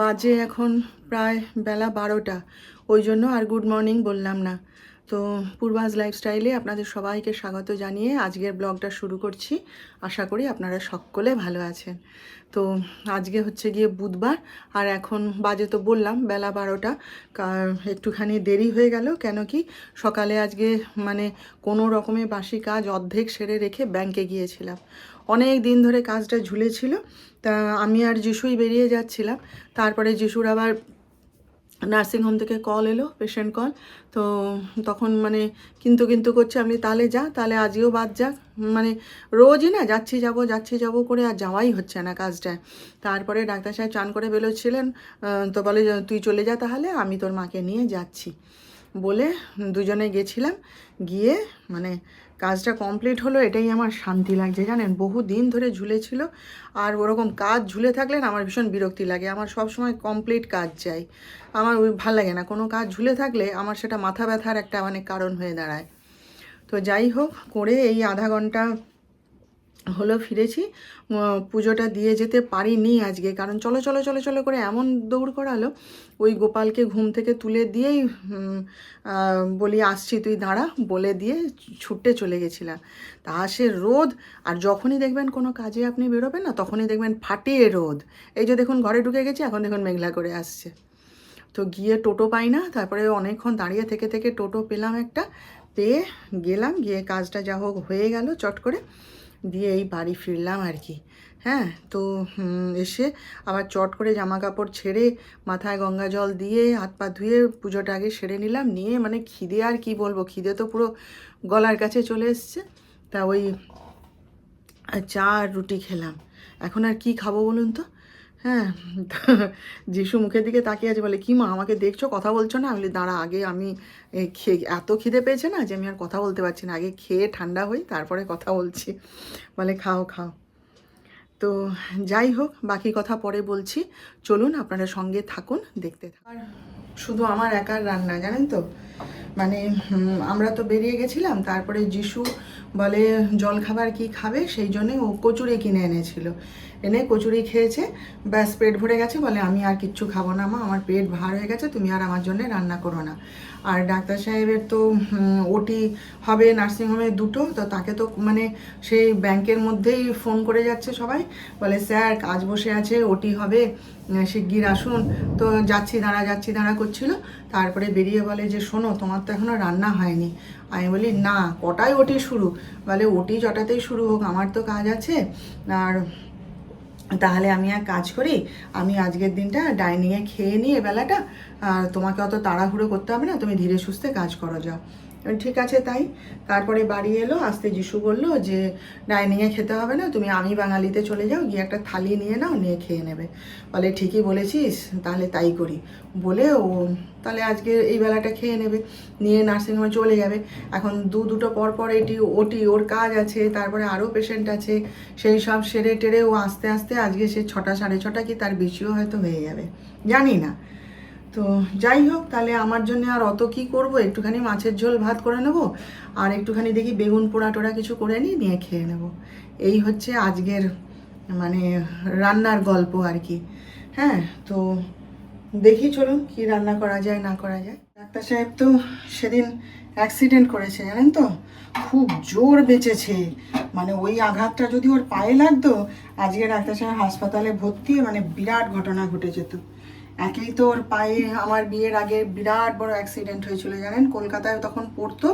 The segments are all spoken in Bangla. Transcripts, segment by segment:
বাজে এখন প্রায় বেলা 12টা, ওই জন্য আর গুড মর্নিং বললাম না। তো পূর্বাজ লাইফস্টাইলে আপনাদের সবাইকে স্বাগত জানিয়ে আজকের ব্লগটা শুরু করছি। আশা করি আপনারা সকলে ভালো আছেন। তো আজকে হচ্ছে গিয়ে বুধবার, আর এখন বাজে তো বললাম বেলা 12টা। একটুখানি দেরি হয়ে গেল, কেন কি সকালে আজকে মানে কোনো রকমে বাসি কাজ অর্ধেক সেরে রেখে ব্যাংকে গিয়েছিলাম। অনেক দিন ধরে কাজটা ঝুলেছিল, তা আমি আর যিশুই বেরিয়ে যাচ্ছিলাম। তারপরে যিশুর আবার নার্সিংহোম থেকে কল এলো, পেশেন্ট কল। তো তখন মানে কিন্তু কিন্তু করছে, আমি তাহলে যা, তাহলে আজকেও বাদ যাক। মানে রোজই না যাচ্ছি যাব করে আর যাওয়াই হচ্ছে না কাজটায়। তারপরে ডাক্তার সাহেব চান করে বেরোচ্ছিলেন, তো বলে তুই চলে যা, তাহলে আমি তোর মাকে নিয়ে যাচ্ছি বলে দুজনে গেছিলাম। গিয়ে মানে কাজটা কমপ্লিট হলো, এটাই আমার শান্তি লাগছে জানেন। বহু দিন ধরে ঝুলেছিল, আর ওরকম কাজ ঝুলে থাকলে না আমার ভীষণ বিরক্তি লাগে। আমার সব সময় কমপ্লিট কাজ চাই, আমার ওই ভাল লাগে না কোনো কাজ ঝুলে থাকলে। আমার সেটা মাথা ব্যথার একটা মানে কারণ হয়ে দাঁড়ায়। তো যাই হোক করে এই আধা ঘন্টা হলো ফিরেছি। পুজোটা দিয়ে যেতে পারিনি আজকে, কারণ চলো চলো চলো চলো করে এমন দৌড় করালো। ওই গোপালকে ঘুম থেকে তুলে দিয়েই বলি আসছি তুই দাঁড়া বলে দিয়ে ছুটে চলে গেছিলাম। তা সে রোদ, আর যখনই দেখবেন কোনো কাজে আপনি বেরোবেন না, তখনই দেখবেন ফাটিয়ে রোদ। এই যে দেখুন ঘরে ঢুকে গেছি, এখন দেখুন মেঘলা করে আসছে। তো গিয়ে টোটো পাই না, তারপরে অনেকক্ষণ দাঁড়িয়ে থেকে থেকে টোটো পেলাম একটা, পেয়ে গেলাম। গিয়ে কাজটা যা হোক হয়ে গেল চট করে, দিয়ে এই বাড়ি ফিরলাম আর কি। হ্যাঁ, তো এসে আবার চট করে জামা কাপড় ছেড়ে মাথায় গঙ্গা জল দিয়ে হাত পা ধুয়ে পুজোটা আগে সেরে নিলাম। নিয়ে মানে খিদে আর কি বলবো, খিদে তো পুরো গলার কাছে চলে এসছে। তা ওই চা আর রুটি খেলাম। এখন আর কি খাবো বলুন তো। হ্যাঁ, তো যিশু মুখের দিকে তাকিয়ে আছে, বলে কি মা আমাকে দেখছো, কথা বলছো না? আমি বলি দাঁড়া আগে আমি খেয়ে, এত খিদে পেয়েছে না যে আমি আর কথা বলতে পারছি না, আগে খেয়ে ঠান্ডা হই তারপরে কথা বলছি। বলে খাও খাও। তো যাই হোক, বাকি কথা পরে বলছি। চলুন আপনারা সঙ্গে থাকুন, দেখতে থাকুন। আর শুধু আমার একার রান্না জানেন তো, মানে আমরা তো বেরিয়ে গেছিলাম। তারপরে যিশু বলে জলখাবার কি খাবে, সেই জন্যে ও কচুরি কিনে এনেছিল। এনে কচুরি খেয়েছে, ব্যাস পেট ভরে গেছে। বলে আমি আর কিচ্ছু খাবো না মা, আমার পেট ভার হয়ে গেছে, তুমি আর আমার জন্য রান্না করো না। আর ডাক্তার সাহেবের তো ওটি হবে নার্সিংহোমে দুটো, তো তাকে তো মানে সেই ব্যাংকের মধ্যেই ফোন করে যাচ্ছে সবাই। বলে স্যার কাজ বসে আছে, ওটি হবে, শিগগির আসুন। তো যাচ্ছি দাঁড়া করছিল। তারপরে বেরিয়ে বলে যে শোনো, তোমার তো এখনও রান্না হয়নি। আমি বলি না, কটায় ওটি শুরু? বলে ওটি জটাতেই শুরু হোক, আমার তো কাজ আছে। আর তাহলে আমি এক কাজ করি, আমি আজকের দিনটা ডাইনিংয়ে খেয়ে নিই বেলাটা, আর তোমাকে অত তাড়াহুড়ো করতে হবে না, তুমি ধীরে সুস্থে কাজ করো যাও। ঠিক আছে তাই। তারপরে বাড়ি এলো, আসতে যিশু বললো যে ডাইনিংয়ে খেতে হবে না, তুমি আমি বাঙালিতে চলে যাও, গিয়ে একটা থালি নিয়ে নাও, নিয়ে খেয়ে নেবে। বলে ঠিকই বলেছিস, তাহলে তাই করি বলে ও তাহলে আজকে এই বেলাটা খেয়ে নেবে, নিয়ে নার্সিংহোমে চলে যাবে। এখন দুটো পর পর ওটি ওর কাজ আছে, তারপরে আরও পেশেন্ট আছে, সেই সব সেরে টেরে ও আস্তে আস্তে আজকে সে 6টা 6:30 কি তার বেশিও হয়তো হয়ে যাবে, জানি না। তো যাই হোক, তাহলে আমার জন্য আর অত কি করব, একটুখানি মাছের ঝোল ভাত করে নেব, আর একটুখানি দেখি বেগুন পোড়া টোড়া কিছু করে নিয়ে খেয়ে নেব। এই হচ্ছে আজকের মানে রান্নার গল্প আর কি। হ্যাঁ, তো দেখি চলুন কি রান্না করা যায় না করা যায়। ডাক্তার সাহেব তো সেদিন অ্যাক্সিডেন্ট করেছে জানেন তো, খুব জোর বেঁচেছে। মানে ওই আঘাতটা যদি ওর পায়ে লাগতো, আজকে ডাক্তার সাহেব হাসপাতালে ভর্তি, মানে বিরাট ঘটনা ঘটে যেত। একেই তো ওর পায়ে আমার বিয়ের আগে বিরাট বড় অ্যাক্সিডেন্ট হয়েছিল জানেন, কলকাতায় তখন পড়তো।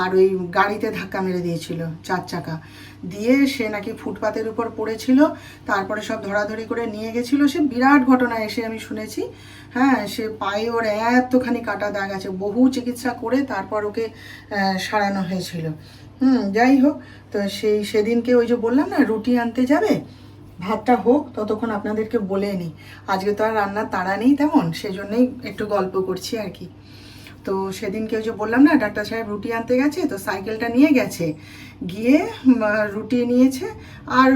আর ওই গাড়িতে ধাক্কা মেরে দিয়েছিল 4 চাকা দিয়ে, সে নাকি ফুটপাতের উপর পড়েছিল। তারপরে সব ধরাধরি করে নিয়ে গেছিলো, সে বিরাট ঘটনা এসে আমি শুনেছি। হ্যাঁ, সে পায়ে ওর এতখানি কাটা দাগ আছে, বহু চিকিৎসা করে তারপর ওকে সারানো হয়েছিল। যাই হোক, তো সেদিনকে ওই যে বললাম না রুটি আনতে যাবে, ভাতটা হোক ততক্ষণ আপনাদেরকে বলে নিই। আজকে তো আর রান্নার তাড়া নেই তেমন, সেজন্যই একটু গল্প করছি আর কি। তো সেদিনকে ওই যে বললাম না ডাক্তার সাহেব রুটি আনতে গেছে, তো সাইকেলটা নিয়ে গেছে, গিয়ে রুটি নিয়েছে, আর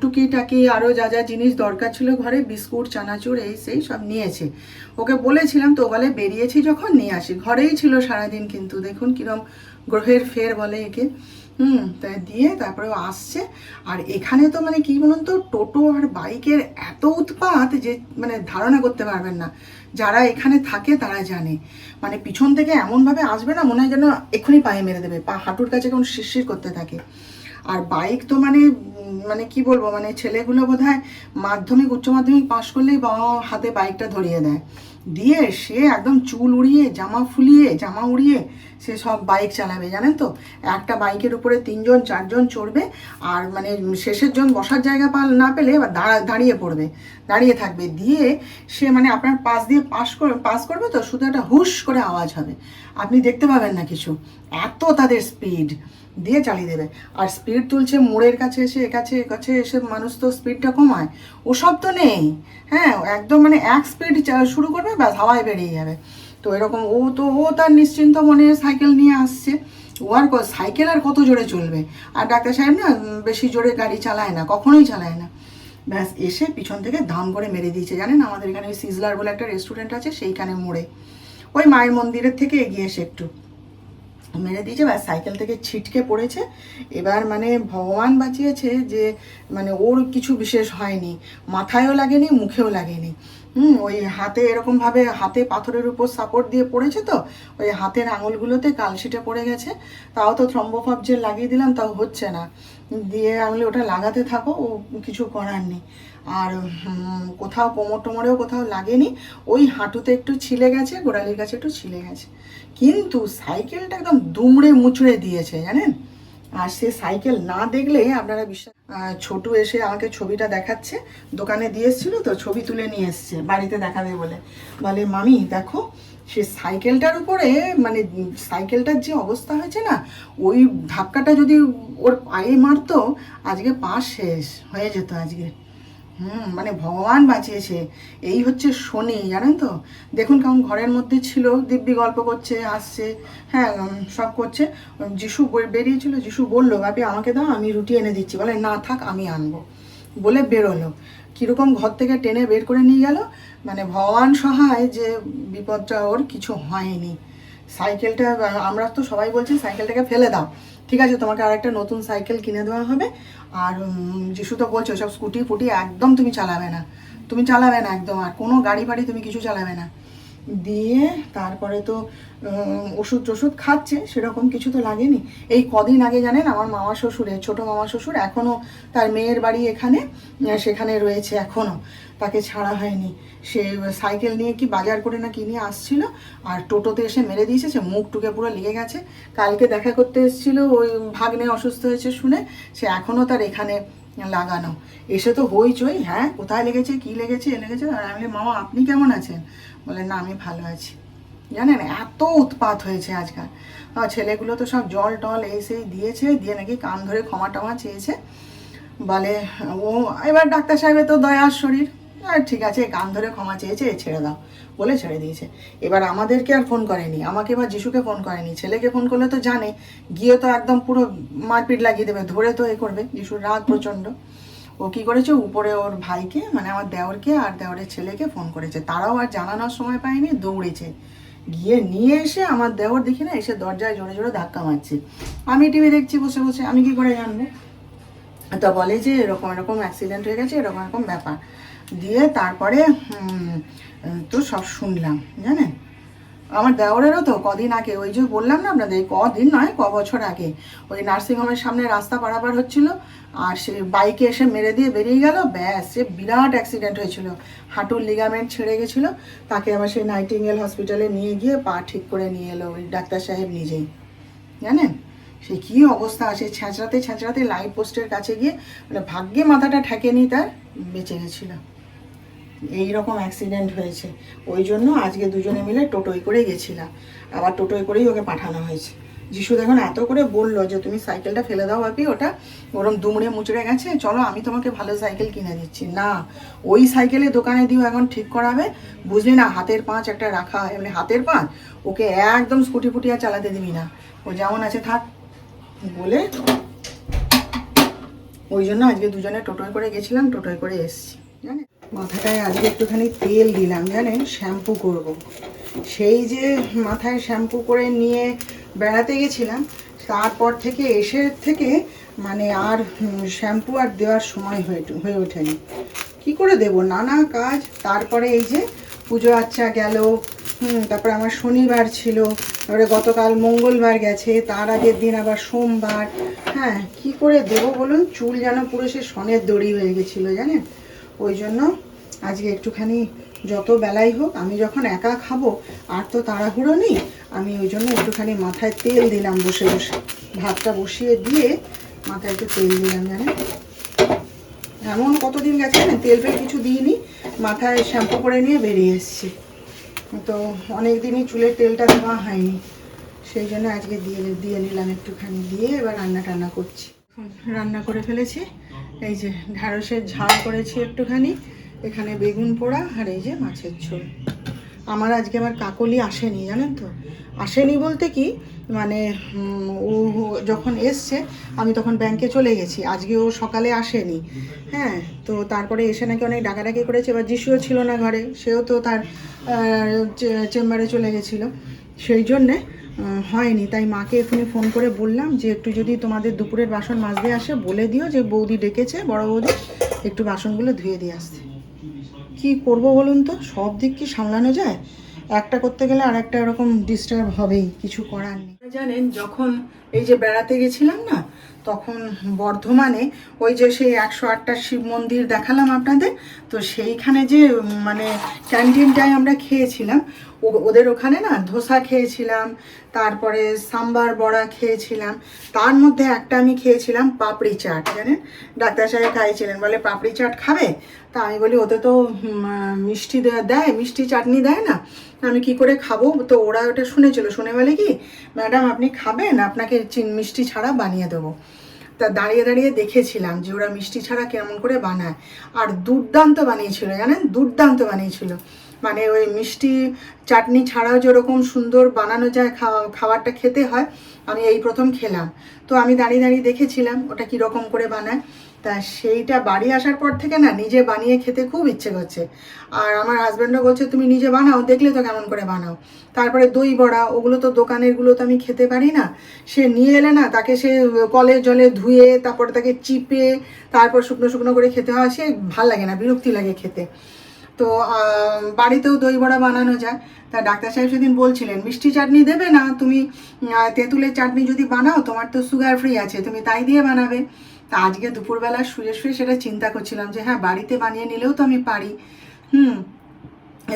টুকিটাকি আরও যা যা জিনিস দরকার ছিল ঘরে, বিস্কুট চানাচুর এই সেই সব নিয়েছে। ওকে বলেছিলাম তো, বলে বেরিয়েছি যখন নিয়ে আসি, ঘরেই ছিল সারাদিন। কিন্তু দেখুন কিরম গ্রহের ফের বলে একে। তাই দিয়ে তারপরে ও আসছে। আর এখানে তো মানে কি বলুন তো, টোটো আর বাইকের এত উৎপাত যে মানে ধারণা করতে পারবেন না। যারা এখানে থাকে তারা জানে, মানে পিছন থেকে এমনভাবে আসবে না, মনে হয় যেন এক্ষুনি পায়ে মেরে দেবে, পা হাঁটুর কাছে কেমন শিরশির করতে থাকে। আর বাইক তো মানে মানে কি বলবো, মানে ছেলেগুলো বোধহয় মাধ্যমিক উচ্চ মাধ্যমিক পাশ করলেই বাবা হাতে বাইকটা ধরিয়ে দেয়, দিয়ে সে একদম চুল উড়িয়ে জামা ফুলিয়ে জামা উড়িয়ে সে সব বাইক চালাবে, জানেন তো। একটা বাইকের উপরে 3জন 4জন চড়বে, আর মানে শেষের জন বসার জায়গা না পেলে এবার দাঁড়িয়ে পড়বে, দাঁড়িয়ে থাকবে, দিয়ে সে মানে আপনার পাশ দিয়ে পাস করবে তো শুধু একটা হুশ করে আওয়াজ হবে, আপনি দেখতে পাবেন না কিছু, এত তাদের স্পিড দিয়ে চালিয়ে দেবে। আর স্পিড তুলছে মোড়ের কাছে এসে কাছে এসে মানুষ তো স্পিডটা কমায়, ওসব তো নেই। হ্যাঁ, একদম মানে এক স্পিড শুরু করবে, ব্যাস হাওয়ায় বেরিয়ে যাবে। তো এরকম ও তার নিশ্চিন্ত মনে সাইকেল নিয়ে আসছে। ও আর সাইকেল আর কত জোরে চলবে, আর ডাক্তার সাহেব না বেশি জোরে গাড়ি চালায় না, কখনোই চালায় না। ব্যাস এসে পিছন থেকে ধাম করে মেরে দিয়েছে, জানেন আমাদের এখানে ওই সিজলার বলে একটা রেস্টুরেন্ট আছে, সেইখানে মোড়ে ওই মায়ের মন্দিরের থেকে এগিয়ে এসে একটু মেরে দিয়েছে, ব্যাস সাইকেল থেকে ছিটকে পড়েছে। এবার মানে ভগবান বাঁচিয়েছে যে মানে ওর কিছু বিশেষ হয়নি, মাথায়ও লাগেনি মুখেও লাগেনি। ওই হাতে এরকমভাবে হাতে পাথরের উপর সাপোর্ট দিয়ে পড়েছে, তো ওই হাতের আঙুলগুলোতে কালশিটে পড়ে গেছে। তাও তো থ্রম্বোফাব জেল লাগিয়ে দিলাম, তাও হচ্ছে না, দিয়ে আমি ওটা লাগাতে থাকো, ও কিছু করার নেই। আর কোথাও কোমর টোমরেও কোথাও লাগেনি, ওই হাঁটুতে একটু ছিলে গেছে, গোড়ালির কাছে একটু ছিলে গেছে, কিন্তু সাইকেলটা একদম দুমড়ে মুচড়ে দিয়েছে, জানেন। আর সে সাইকেল না দেখলে আপনারা বিশ্বাস, ছোটু এসে আমাকে ছবিটা দেখাচ্ছে, দোকানে দিয়ে এসেছিলো তো, ছবি তুলে নিয়ে এসছে বাড়িতে দেখাবে বলে, বলে মামি দেখো সে সাইকেলটার উপরে, মানে সাইকেলটার যে অবস্থা হয়েছে না, ওই ধাক্কাটা যদি ওর পায়ে মারতো আজকে পা শেষ হয়ে যেত আজকে। মানে ভগবান বাঁচিয়েছে। এই হচ্ছে শনি, জানেন তো। দেখুন কেমন ঘরের মধ্যে ছিল, দিব্যি গল্প করছে, আসছে, হ্যাঁ সব করছে। যিশু বেরিয়েছিল, যিশু বললো বাপি আমাকে দাও, আমি রুটি এনে দিচ্ছি, বলে না থাক আমি আনবো, বলে বেরোলো। কীরকম ঘর থেকে টেনে বের করে নিয়ে গেল, মানে ভগবান সহায় যে বিপদটা ওর কিছু হয়নি। সাইকেলটা আমরা তো সবাই বলছি সাইকেলটাকে ফেলে দাও, ঠিক আছে তোমাকে আরেকটা নতুন সাইকেল কিনে দেওয়া হবে। আর যিশু তো বলছো সব স্কুটি ফুটি একদম তুমি চালাবে না, একদম, আর কোনো গাড়ি ফাড়ি তুমি কিছু চালাবে না। দিয়ে তারপরে তো ওষুধ টষুধ খাচ্ছে, সেরকম কিছু তো লাগেনি। এই কদিন আগে জানেন আমার মামা শ্বশুরের ছোটো মামা শ্বশুর এখনও তার মেয়ের বাড়ি এখানে, সেখানে রয়েছে এখনও, তাকে ছাড়া হয়নি। সে সাইকেল নিয়ে কি বাজার করে না কিনে আসছিল, আর টোটোতে এসে মেরে দিয়েছে, সে মুখ টুকে পুরো লেগে গেছে। কালকে দেখা করতে এসেছিলো, ওই ভাগ্নে অসুস্থ হয়েছে শুনে, সে এখনও তার এখানে লাগানো। এসে তো হইচই, হ্যাঁ কোথায় লেগেছে কী লেগেছে এ লেগেছে। আর আমি মামা আপনি কেমন আছেন, বলে না আমি ভালো আছি। জানেন এত উৎপাত হয়েছে আজকাল। ছেলেগুলো তো সব জল টল এই দিয়েছে, দিয়ে নাকি কান ধরে ক্ষমা টমা চেয়েছে, বলে ও এবার ডাক্তার সাহেবের তো দয়ার শরীর, আর ঠিক আছে কান ধরে ক্ষমা চেয়েছে ছেড়ে দাও বলে ছেড়ে দিয়েছে। এবার আমাদেরকে আর ফোন করেনি, আমাকে এবার যিশুকে ফোন করেনি, ছেলেকে ফোন করলে তো জানে গিয়ে তো একদম পুরো মারপিট লাগিয়ে দেবে, ধরে তো এ করবে, যিশুর রাগ প্রচণ্ড। ও কী করেছে, উপরে ওর ভাইকে মানে আমার দেওরকে আর দেওরের ছেলেকে ফোন করেছে, তারাও আর জানানোর সময় পায়নি, দৌড়েছে গিয়ে নিয়ে এসে আমার দেওর দেখি না এসে দরজায় জোরে জোরে ধাক্কা মারছে। আমি টিভি দেখছি বসে বসে, আমি কি করে জানবো। তো বলে যে এরকম এরকম অ্যাক্সিডেন্ট হয়ে গেছে, এরকম এরকম ব্যাপার। দিয়ে তারপরে তো সব শুনলাম, জানেন। আমার দেওরেরও তো কদিন আগে, ওই যে বললাম না আপনাদের, কদিন নয় বছর আগে, ওই নার্সিংহোমের সামনে রাস্তা পারাপার হচ্ছিল, আর সে বাইকে এসে মেরে দিয়ে বেরিয়ে গেল, ব্যাস সে বিরাট অ্যাক্সিডেন্ট হয়েছিল, হাঁটুর লিগামেন্ট ছেড়ে গেছিলো। তাকে আবার সেই নাইটিঙ্গেল হসপিটালে নিয়ে গিয়ে পা ঠিক করে নিয়ে এলো ওই ডাক্তার সাহেব নিজেই, জানেন। সে কী অবস্থা, সে ছ্যাঁচড়াতে লাইট পোস্টের কাছে গিয়ে মানে ভাগ্যে মাথাটা ঠেকেনি, তার বেঁচে গেছিলো। এইরকম অ্যাক্সিডেন্ট হয়েছে, ওই জন্য আজকে দুজনে মিলে টোটোয় করে গেছিলাম, আবার টোটোয় করেই ওকে পাঠানো হয়েছে। যিশু দেখুন এত করে বললো যে তুমি সাইকেলটা ফেলে দাও বাপি, ওটা ওরম দুমড়ে মুচড়ে গেছে, চলো আমি তোমাকে ভালো সাইকেল কিনে দিচ্ছি। না, ওই সাইকেলে দোকানে দিও এখন ঠিক করাবে, বুঝলি না, হাতের পাঁচ একটা রাখা হয়, মানে হাতের পাঁচ, ওকে একদম স্কুটি ফুটি আর চালাতে দিবি না, ও যেমন আছে থাক বলে। ওই জন্য আজকে দুজনে টোটোয় করে গেছিলাম, টোটোয় করে এসছি, জানেন। মাথাটায় আজকে একটুখানি তেল দিলাম, জানেন, শ্যাম্পু করব। সেই যে মাথায় শ্যাম্পু করে নিয়ে বেড়াতে গেছিলাম, তারপর থেকে এসে থেকে মানে আর শ্যাম্পু আর দেওয়ার সময় হয়ে ওঠেনি। কি করে দেব, নানা কাজ। তারপরে এই যে পুজো আচ্চা গেল, তারপরে আমার শনিবার ছিল, তারপরে গতকাল মঙ্গলবার গেছে, তার আগের দিন আবার সোমবার। হ্যাঁ, কি করে দেবো বলুন, চুল যেন পুরো সে সনের দড়ি হয়ে গেছিলো জানেন। ওই জন্য আজকে একটুখানি যত বেলাই হোক, আমি যখন একা খাবো আর তো তাড়াহুড়ো নেই, আমি ওই জন্য একটুখানি মাথায় তেল দিলাম বসে বসে, ভাতটা বসিয়ে দিয়ে মাথায় একটু তেল দিলাম জানেন। এমন কতদিন গেছে না তেল ফেল কিছু দিইনি, মাথায় শ্যাম্পু করে নিয়ে বেরিয়ে এসেছি। তো অনেক দিনই চুলের তেলটা দেওয়া হয়নি, সেই জন্য আজকে দিয়ে নিলাম একটুখানি, দিয়ে এবার রান্না টান্না করছি। রান্না করে ফেলেছি, এই যে ঢ্যাঁড়সের ঝাল করেছি একটুখানি, এখানে বেগুন পোড়া, আর এই যে মাছের ঝোল। আমার আজকে আবার কাকলি আসেনি জানেন তো। আসেনি বলতে কি মানে ও যখন এসছে আমি তখন ব্যাংকে চলে গেছি, আজকে ও সকালে আসেনি। হ্যাঁ, তো তারপরে এসে নাকি অনেক ডাকাডাকি করেছে, এবার যিশুও ছিল না ঘরে, সেও তো তার চেম্বারে চলে গেছিলো, সেই জন্যে হয়নি। তাই মাকে এখনই ফোন করে বললাম যে একটু যদি তোমাদের দুপুরের বাসন মাজতে আসে বলে দিও যে বৌদি ডেকেছে, বড় বৌদি, একটু বাসনগুলো ধুয়ে দিয়ে আসতে। কি করব বলুন তো, সব দিক কি সামলানো যায়? একটা করতে গেলে আর একটা এরকম ডিস্টার্ব হবেই, কিছু করার নেই। জানেন, যখন এই যে বেড়াতে গেছিলাম না, তখন বর্ধমানে ওই যে সেই 108টা শিব মন্দির দেখালাম আপনাদের, তো সেইখানে যে মানে ক্যান্টিনটায় আমরা খেয়েছিলাম, ওদের ওখানে না ধোসা খেয়েছিলাম, তারপরে সাম্বার বড়া খেয়েছিলাম, তার মধ্যে একটা আমি খেয়েছিলাম পাপড়ি চাট। জানেন, ডাক্তার সাহেব খাইয়েছিলেন, বলে পাপড়ি চাট খাবে, তা আমি বলি ওতে তো মিষ্টি দেয়, মিষ্টি চাটনি দেয় না, আমি কি করে খাবো। তো ওরা ওটা শুনেছিল, শুনে বলে কি, ম্যাডাম আপনি খাবেন, আপনাকে মিষ্টি ছাড়া বানিয়ে দেবো। তা দাঁড়িয়ে দাঁড়িয়ে দেখেছিলাম যে ওরা মিষ্টি ছাড়া কেমন করে বানায়, আর দুর্দান্ত বানিয়েছিল জানেন, দুর্দান্ত বানিয়েছিল। মানে ওই মিষ্টি চাটনি ছাড়াও যেরকম সুন্দর বানানো যায়, খাবারটা খেতে হয়, আমি এই প্রথম খেলাম। তো আমি দাঁড়িয়ে দাঁড়িয়ে দেখেছিলাম ওটা কীরকম করে বানায়। তা সেইটা বাড়ি আসার পর থেকে না নিজে বানিয়ে খেতে খুব ইচ্ছে করছে। আর আমার হাজব্যান্ডও বলছে তুমি নিজে বানাও, দেখলে তো কেমন করে বানাও। তারপরে দই বড়া, ওগুলো তো দোকানেরগুলো তো আমি খেতে পারি না। সে নিয়ে এলে না, তাকে সে কলের জলে ধুয়ে তারপরে তাকে চিপে তারপর শুকনো শুকনো করে খেতে হয়, সে ভাল লাগে না, বিরক্তি লাগে খেতে। তো বাড়িতেও দই বড়া বানানো যায়। তা ডাক্তার সাহেব সেদিন বলছিলেন মিষ্টি চাটনি দেবে না তুমি, তেঁতুলের চাটনি যদি বানাও, তোমার তো সুগার ফ্রি আছে, তুমি তাই দিয়ে বানাবে। তা আজকে দুপুরবেলা শুয়ে শুয়ে সেটা চিন্তা করছিলাম যে হ্যাঁ, বাড়িতে বানিয়ে নিলেও তো আমি পারি,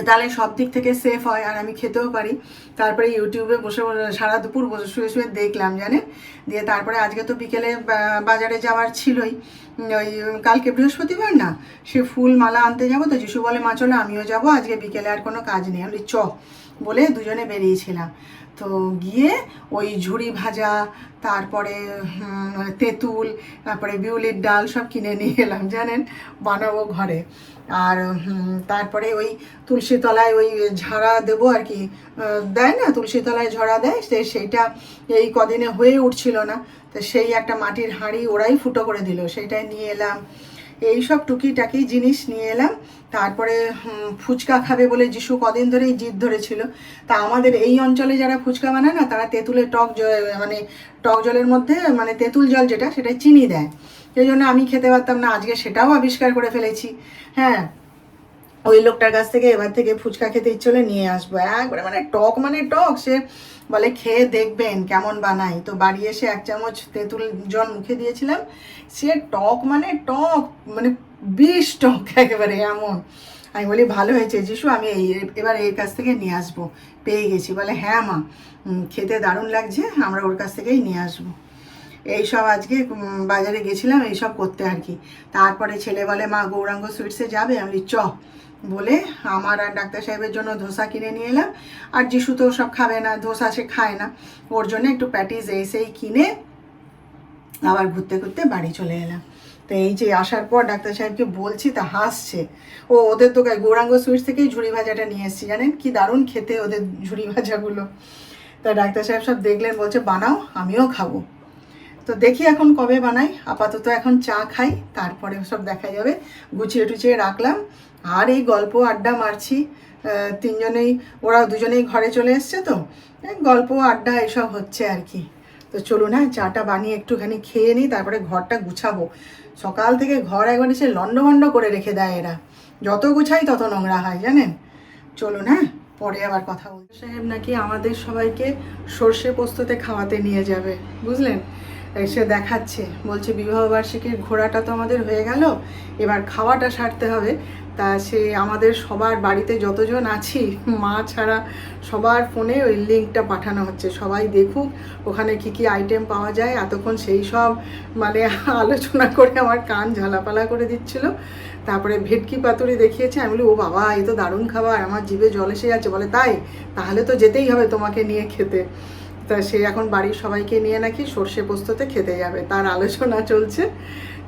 তাহলে সব দিক থেকে সেফ হয় আর আমি খেতেও পারি। তারপরে ইউটিউবে বসে সারা দুপুর বসে শুয়ে শুয়ে দেখলাম জানেন। দিয়ে তারপরে আজকে তো বিকেলে বাজারে যাওয়ার ছিলই, ওই কালকে বৃহস্পতিবার না, সে ফুল মালা আনতে যাবো। তো যিশু বলে মা চলো আমিও যাবো, আজকে বিকেলে আর কোনো কাজ নেই, আমি চ বলে দুজনে বেরিয়েছিলাম। তো গিয়ে ওই ঝুড়ি ভাজা, তারপরে তেঁতুল, তারপরে বিউলির ডাল সব কিনে নিয়ে এলাম জানেন, বানাবো ঘরে। আর তারপরে ওই তুলসী তলায় ওই ঝাড়া দেবো আর কি, দেয় না তুলসী তলায় ঝরা দেয়, সেইটা এই কদিনে হয়ে উঠছিল না, তো সেই একটা মাটির হাঁড়ি ওরাই ফুটো করে দিল, সেইটাই নিয়ে এলাম। এই সব টুকিটাকি জিনিস নিয়ে এলাম। তারপরে ফুচকা খাবে বলে যিশু কদিন ধরেই জিদ ধরেছিল। তা আমাদের এই অঞ্চলে যারা ফুচকা বানায় না, তারা তেঁতুলের মানে টক জলের মধ্যে মানে তেঁতুল জল যেটা, সেটাই চিনি দেয়, সেই জন্য আমি খেতে পারতাম না। আজকে সেটাও আবিষ্কার করে ফেলেছি। হ্যাঁ, ওই লোকটার কাছ থেকে এবার থেকে ফুচকা খেতে ইচ্ছে হলে নিয়ে আসবো একবারে, মানে টক সে বলে খেয়ে দেখবেন কেমন বানাই। তো বাড়ি এসে 1 চামচ তেঁতুল জল মুখে দিয়েছিলাম, সে টক মানে বিষ টক একেবারে এমন। আমি বলি ভালো হয়েছে যিশু, আমি এবার এর কাছ থেকে নিয়ে আসবো, পেয়ে গেছি। বলে হ্যাঁ মা, খেতে দারুণ লাগছে, আমরা ওর কাছ থেকেই নিয়ে আসবো। এইসব আজকে বাজারে গেছিলাম এইসব করতে আর কি। তারপরে ছেলে বলে মা গৌরাঙ্গ সুইটসে যাবে, আমি চ বলে আমার আর ডাক্তার সাহেবের জন্য ধোসা কিনে নিয়ে এলাম। আর যিশু তো সব খাবে না, ধোসা সে খায় না, ওর জন্য একটু প্যাটিস সেই কিনে আবার ঘুরতে ঘুরতে বাড়ি চলে এলাম। তো এই যে আসার পর ডাক্তার সাহেবকে বলছি, তা হাসছে। ওদের তো গৌরাঙ্গ সুইটস থেকেই ঝুড়ি ভাজাটা নিয়ে এসেছি জানেন, কি দারুণ খেতে ওদের ঝুড়ি ভাজাগুলো। তা ডাক্তার সাহেব সব দেখলেন, বলছে বানাও, আমিও খাবো। তো দেখি এখন কবে বানাই, আপাতত এখন চা খাই, তারপরে সব দেখা যাবে। গুছিয়ে টুচিয়ে রাখলাম, আর এই গল্প আড্ডা মারছি। তিনজনেই, ওরা দুজনেই ঘরে চলে এসছে, তো গল্প আড্ডা এসব হচ্ছে আর কি। তো চলুন না চাটা বানিয়ে একটুখানি খেয়ে নিই, তারপরে ঘরটা গুছাবো। সকাল থেকে ঘর একবার এসে লন্ডভন্ড করে রেখে দেয় এরা, যত গুছাই তত নোংরা হয় জানেন। চলুন হ্যাঁ, পরে আবার কথা বলবো। সাহেব নাকি আমাদের সবাইকে সর্ষে পোস্ততে খাওয়াতে নিয়ে যাবে, বুঝলেন। এসে দেখাচ্ছে, বলছে বিবাহবার্ষিকীর ঘোরাটা তো আমাদের হয়ে গেল, এবার খাওয়াটা সারতে হবে। তা সে আমাদের সবার বাড়িতে যতজন আছি, মা ছাড়া সবার ফোনে ওই লিঙ্কটা পাঠানো হচ্ছে, সবাই দেখুক ওখানে কি কি আইটেম পাওয়া যায়। এতক্ষণ সেই সব মানে আলোচনা করে আমার কান ঝালাপালা করে দিচ্ছিল। তারপরে ভেটকি পাতুরি দেখিয়েছে, আমি বলি ও বাবা, এই তো দারুণ খাবার, আমার জিভে জল এসে যাচ্ছে। বলে তাই, তাহলে তো যেতেই হবে তোমাকে নিয়ে খেতে। তা সে এখন বাড়ির সবাইকে নিয়ে নাকি সর্ষে পোস্ততে খেতে যাবে, তার আলোচনা চলছে।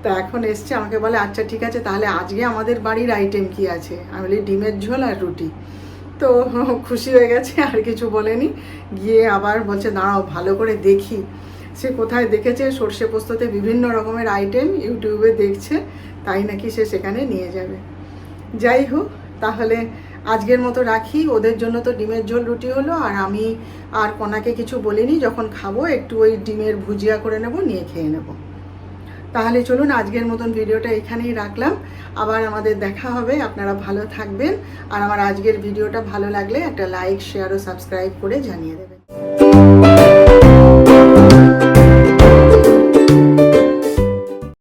তা এখন এসছে, আমাকে বলে আচ্ছা ঠিক আছে, তাহলে আজকে আমাদের বাড়ির আইটেম কি আছে। আমি বলি ডিমের ঝোল আর রুটি। তো খুশি হয়ে গেছে, আর কিছু বলেনি। গিয়ে আবার বলছে দাঁড়াও ভালো করে দেখি। সে কোথায় দেখেছে সর্ষে পোস্ততে বিভিন্ন রকমের আইটেম, ইউটিউবে দেখছে, তাই নাকি সে সেখানে নিয়ে যাবে। যাই হোক, তাহলে আজকের মতো রাখি। ওদের জন্য তো ডিমের ঝোল রুটি হলো, আর আমি আর কোনাকে কিছু বলিনি, যখন খাবো একটু ওই ডিমের ভুজিয়া করে নেব, নিয়ে খেয়ে নেব। তাহলে চলুন আজকের মতন ভিডিওটা এখানেই রাখলাম। আবার আমাদের দেখা হবে, আপনারা ভালো থাকবেন। আর আমার আজকের ভিডিওটা ভালো লাগলে একটা লাইক, শেয়ার ও সাবস্ক্রাইব করে জানিয়ে দেবেন।